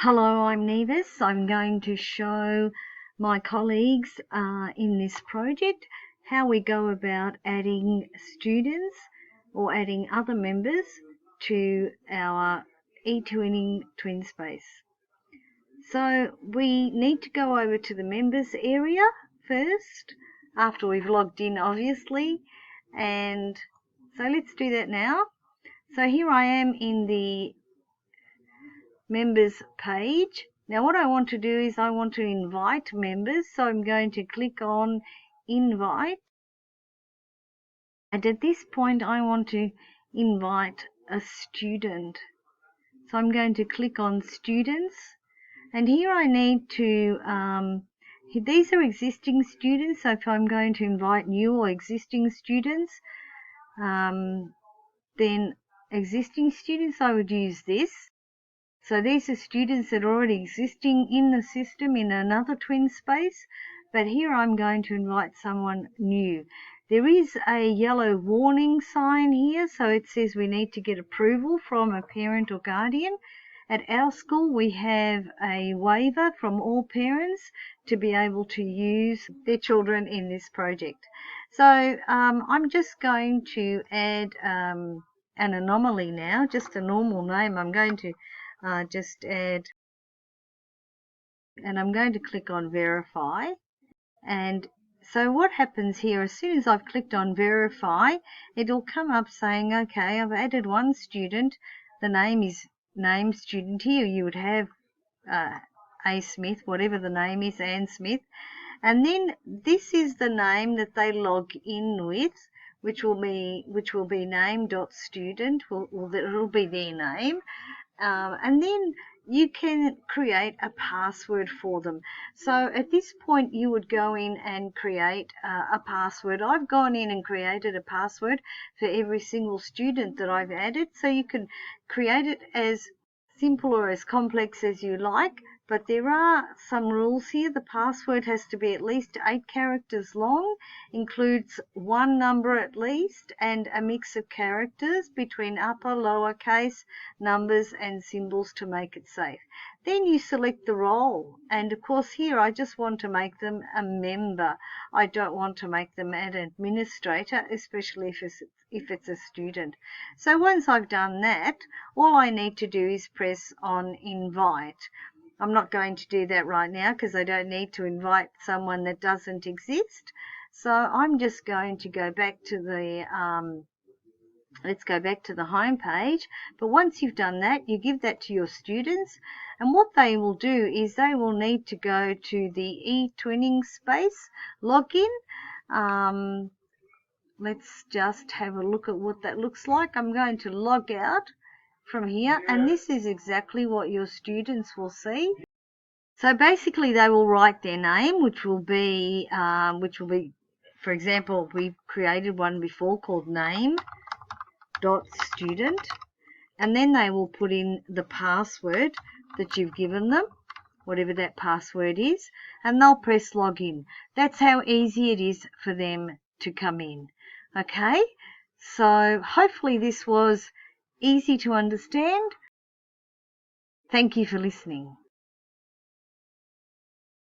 Hello, I'm Nevis. I'm going to show my colleagues in this project how we go about adding students or adding other members to our eTwinning TwinSpace. So we need to go over to the members area first, after we've logged in obviously, and so let's do that now. So here I am in the members page. Now what I want to do is I want to invite members, so I'm going to click on invite, and at this point I want to invite a student, so I'm going to click on students, and here I need to these are existing students, so if I'm going to invite new or existing students, then existing students, I would use this. So these are students that are already existing in the system in another TwinSpace, but here I'm going to invite someone new. There is a yellow warning sign here, so it says we need to get approval from a parent or guardian. At our school we have a waiver from all parents to be able to use their children in this project. So I'm just going to add an anomaly now, just a normal name. I'm going to just add, and I'm going to click on verify. And so what happens here, as soon as I've clicked on verify, it'll come up saying, okay, I've added one student. The name is name student. Here you would have A Smith, whatever the name is, Ann Smith, and then this is the name that they log in with, which will be name.student. It'll be their name. And then you can create a password for them. So at this point you would go in and create a password. I've gone in and created a password for every single student that I've added, so you can create it as simple or as complex as you like, but there are some rules here. The password has to be at least 8 characters long, includes one number at least, and a mix of characters between upper, lowercase, numbers and symbols to make it safe. Then you select the role, and of course here I just want to make them a member. I don't want to make them an administrator, especially if it's a student. So once I've done that, all I need to do is press on invite. I'm not going to do that right now because I don't need to invite someone that doesn't exist. So I'm just going to go back to the let's go back to the home page. But once you've done that, you give that to your students, and what they will do is they will need to go to the eTwinning space login. Let's just have a look at what that looks like. I'm going to log out from here, and this is exactly what your students will see. So basically they will write their name, which will be, for example, we've created one before called name.student, and then they will put in the password that you've given them, whatever that password is, and they'll press login. That's how easy it is for them to come in. Okay, so hopefully this was easy to understand. Thank you for listening.